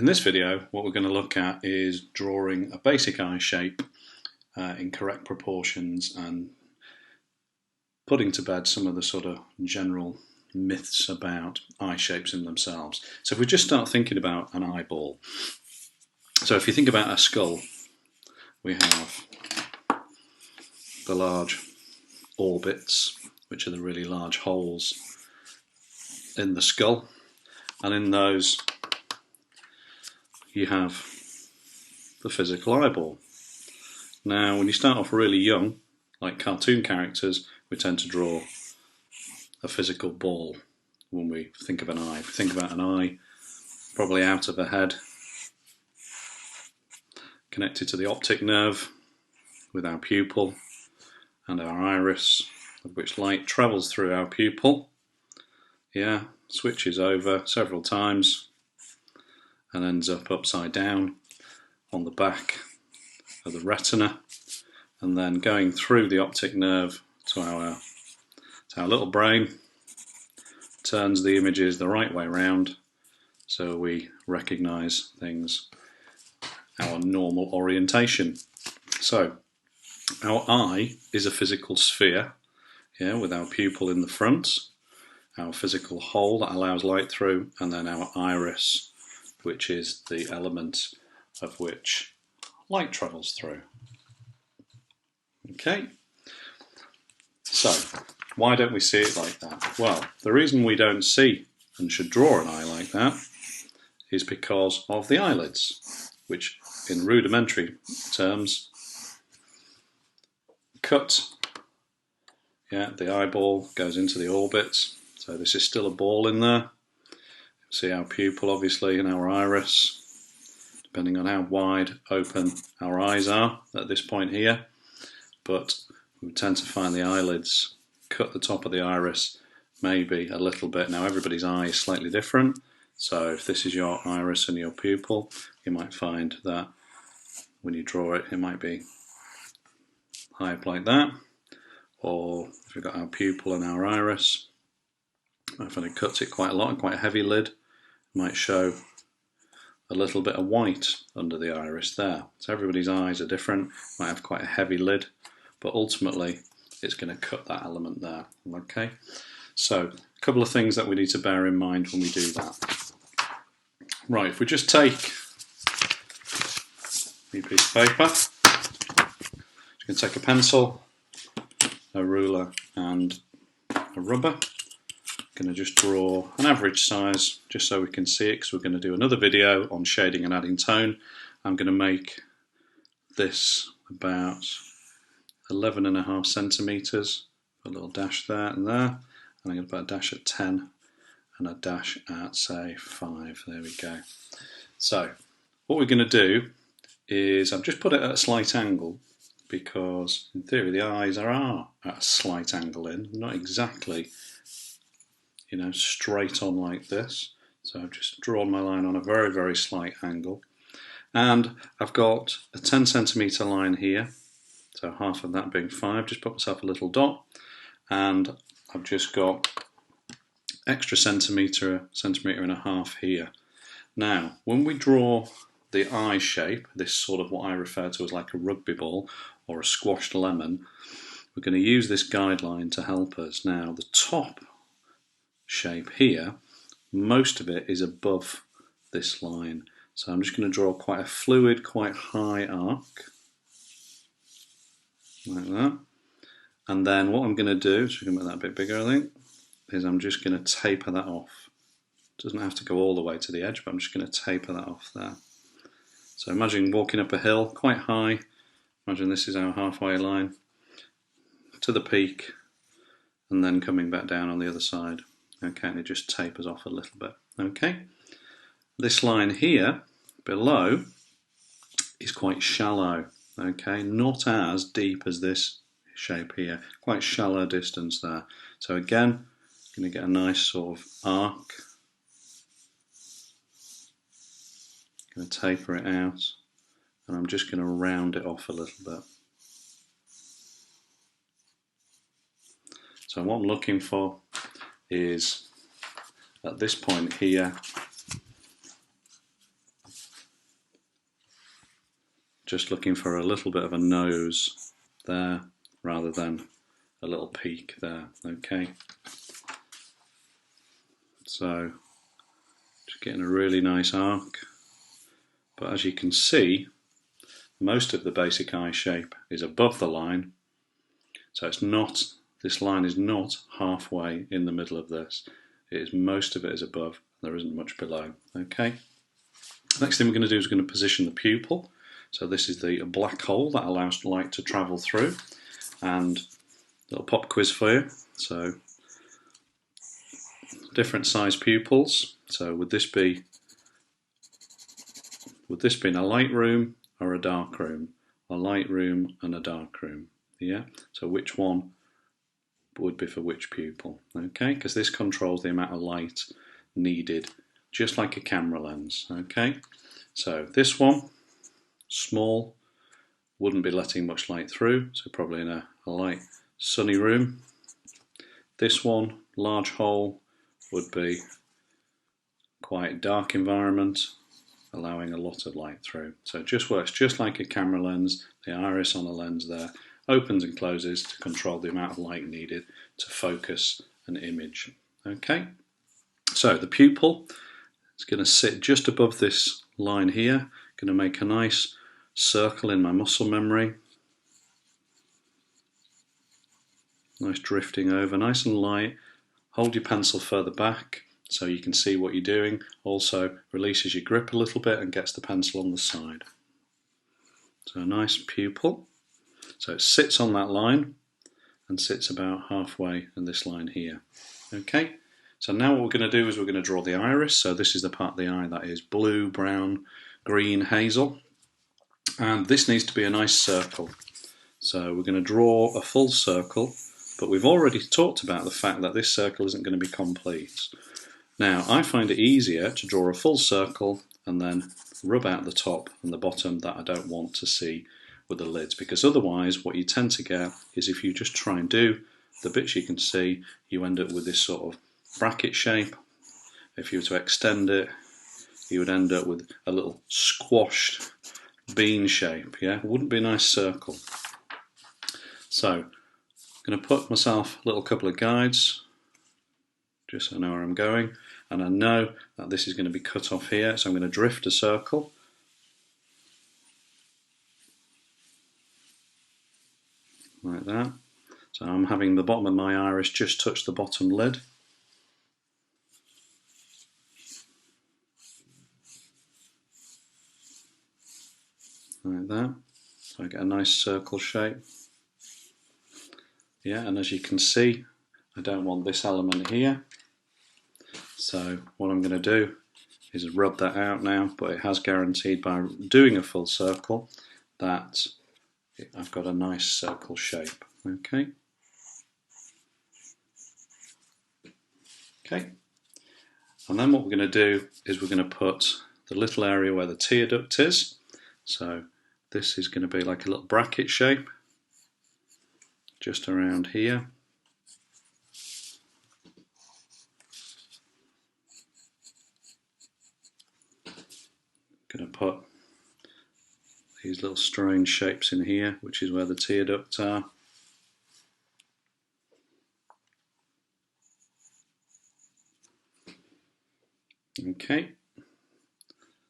In this video, what we're going to look at is drawing a basic eye shape in correct proportions and putting to bed some of the sort of general myths about eye shapes in themselves. So if we just start thinking about an eyeball, so if you think about a skull, we have the large orbits, which are the really large holes in the skull, and in those you have the physical eyeball. Now, when you start off really young, like cartoon characters, we tend to draw a physical ball when we think of an eye. If we think about an eye, probably out of a head, connected to the optic nerve with our pupil and our iris, of which light travels through our pupil, switches over several times and ends up upside down on the back of the retina, and then going through the optic nerve to our little brain, turns the images the right way round so we recognise things, our normal orientation. So our eye is a physical sphere, with our pupil in the front, our physical hole that allows light through, and then our iris, which is the element of which light travels through. Okay, so why don't we see it like that? Well, the reason we don't see and should draw an eye like that is because of the eyelids, which in rudimentary terms cut, the eyeball goes into the orbits, so this is still a ball in there. See our pupil obviously and our iris, depending on how wide open our eyes are at this point here, but we tend to find the eyelids cut the top of the iris maybe a little bit. Now everybody's eye is slightly different, so if this is your iris and your pupil, you might find that when you draw it, it might be high up like that, or if we've got our pupil and our iris, I find it cuts it quite a lot and quite a heavy lid, might show a little bit of white under the iris there. So everybody's eyes are different, might have quite a heavy lid, but ultimately it's going to cut that element there. Okay, so a couple of things that we need to bear in mind when we do that. Right, if we just take a piece of paper, you can take a pencil, a ruler and a rubber. I'm going to just draw an average size just so we can see it, because we're going to do another video on shading and adding tone. I'm going to make this about 11.5 centimetres, a little dash there and there, and I'm going to put a dash at 10 and a dash at say 5. There we go. So what we're going to do is I've just put it at a slight angle, because in theory the eyes are at a slight angle in, not exactly straight on like this. So I've just drawn my line on a very, very slight angle, and I've got a 10 centimetre line here, so half of that being 5. Just put myself a little dot, and I've just got extra centimetre and a half here. Now when we draw the eye shape, this sort of what I refer to as like a rugby ball or a squashed lemon, we're going to use this guideline to help us. Now the top shape here, most of it is above this line, so I'm just going to draw quite a fluid, quite high arc like that, and then what I'm going to do, so we can make that a bit bigger I think, is I'm just going to taper that off. It doesn't have to go all the way to the edge, but I'm just going to taper that off there. So imagine walking up a hill quite high, imagine this is our halfway line to the peak, and then coming back down on the other side. Okay, and it just tapers off a little bit. Okay, this line here below is quite shallow. Okay, not as deep as this shape here, quite shallow distance there. So again, going to get a nice sort of arc. Going to taper it out, and I'm just going to round it off a little bit. So what I'm looking for is at this point here just looking for a little bit of a nose there rather than a little peak there. Okay, so just getting a really nice arc, but as you can see, most of the basic eye shape is above the line, so it's not, this line is not halfway in the middle of this. It is, most of it is above, there isn't much below. Okay, next thing we're going to do is we're going to position the pupil. So this is the black hole that allows light to travel through, and a little pop quiz for you. So different size pupils. So would this be in a light room or a dark room? A light room and a dark room. Yeah. So which one would be for which pupil? Okay, because this controls the amount of light needed, just like a camera lens. Okay. So this one, small, wouldn't be letting much light through, so probably in a light sunny room. This one, large hole, would be quite dark environment, allowing a lot of light through. So it just works just like a camera lens. The iris on a lens there opens and closes to control the amount of light needed to focus an image. Okay, so the pupil is going to sit just above this line here. Going to make a nice circle in my muscle memory. Nice drifting over, nice and light. Hold your pencil further back so you can see what you're doing. Also releases your grip a little bit and gets the pencil on the side. So a nice pupil. So it sits on that line and sits about halfway in this line here. Okay, so now what we're going to do is we're going to draw the iris. So this is the part of the eye that is blue, brown, green, hazel. And this needs to be a nice circle. So we're going to draw a full circle, but we've already talked about the fact that this circle isn't going to be complete. Now I find it easier to draw a full circle and then rub out the top and the bottom that I don't want to see with the lids, because otherwise what you tend to get is if you just try and do the bits you can see, you end up with this sort of bracket shape. If you were to extend it, you would end up with a little squashed bean shape. Yeah, it wouldn't be a nice circle. So I'm going to put myself a little couple of guides just so I know where I'm going, and I know that this is going to be cut off here, so I'm going to drift a circle. Like that. So I'm having the bottom of my iris just touch the bottom lid. Like that. So I get a nice circle shape. Yeah, and as you can see, I don't want this element here. So what I'm going to do is rub that out now, but it has guaranteed by doing a full circle that I've got a nice circle shape. Okay. Okay. And then what we're going to do is we're going to put the little area where the tear duct is. So this is going to be like a little bracket shape just around here. Going to put these little strange shapes in here, which is where the tear ducts are. Okay,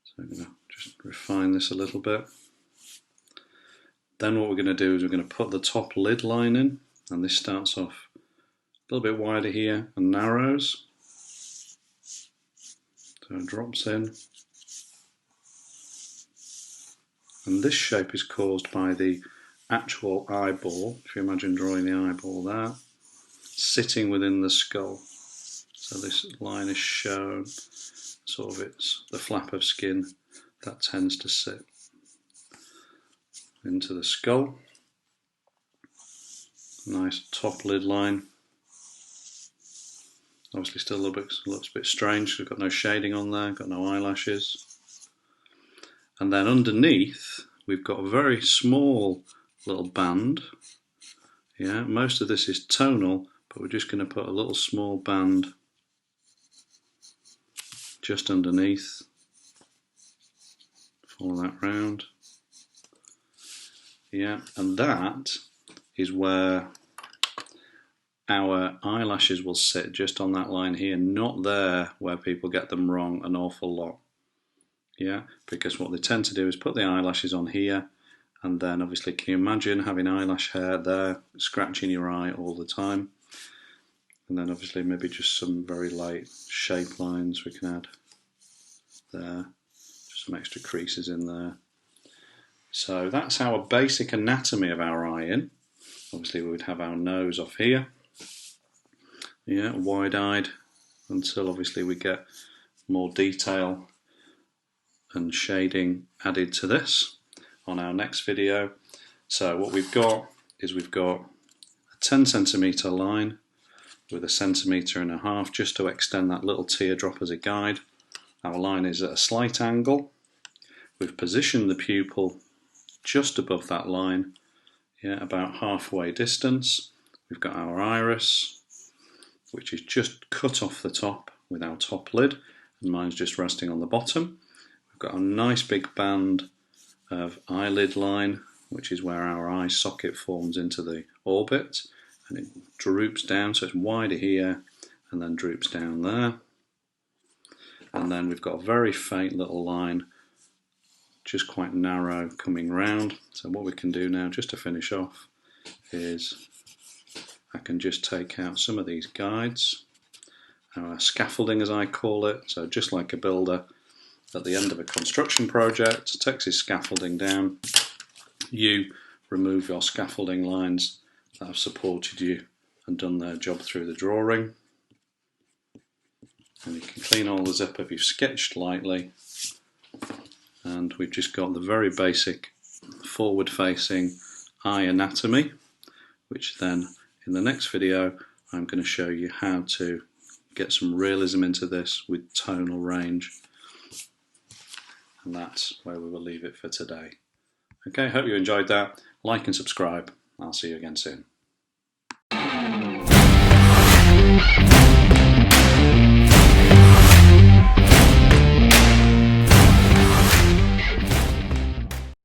so I'm going to just refine this a little bit. Then what we're going to do is we're going to put the top lid line in, and this starts off a little bit wider here and narrows. So it drops in. And this shape is caused by the actual eyeball, if you imagine drawing the eyeball there, sitting within the skull. So this line is shown, sort of it's the flap of skin that tends to sit into the skull. Nice top lid line. Obviously still looks a bit strange, we've got no shading on there, got no eyelashes. And then underneath we've got a very small little band. Yeah, most of this is tonal, but we're just going to put a little small band just underneath. Follow that round. Yeah, and that is where our eyelashes will sit, just on that line here, not there where people get them wrong an awful lot. Yeah, because what they tend to do is put the eyelashes on here, and then obviously, can you imagine having eyelash hair there scratching your eye all the time? And then obviously maybe just some very light shape lines we can add there, just some extra creases in there. So that's our basic anatomy of our eye in. Obviously we would have our nose off here, yeah, wide-eyed, until obviously we get more detail and shading added to this on our next video. So what we've got is we've got a 10cm line with 1.5 cm just to extend that little teardrop as a guide. Our line is at a slight angle. We've positioned the pupil just above that line, yeah, about halfway distance. We've got our iris, which is just cut off the top with our top lid, and mine's just resting on the bottom. We've got a nice big band of eyelid line, which is where our eye socket forms into the orbit, and it droops down, so it's wider here and then droops down there. And then we've got a very faint little line, just quite narrow, coming round. So what we can do now, just to finish off, is I can just take out some of these guides, scaffolding as I call it. So just like a builder at the end of a construction project takes his scaffolding down, you remove your scaffolding lines that have supported you and done their job through the drawing. And you can clean all this up if you've sketched lightly. And we've just got the very basic forward-facing eye anatomy, which then in the next video I'm going to show you how to get some realism into this with tonal range. And that's where we will leave it for today. Okay, hope you enjoyed that. Like and subscribe. I'll see you again soon.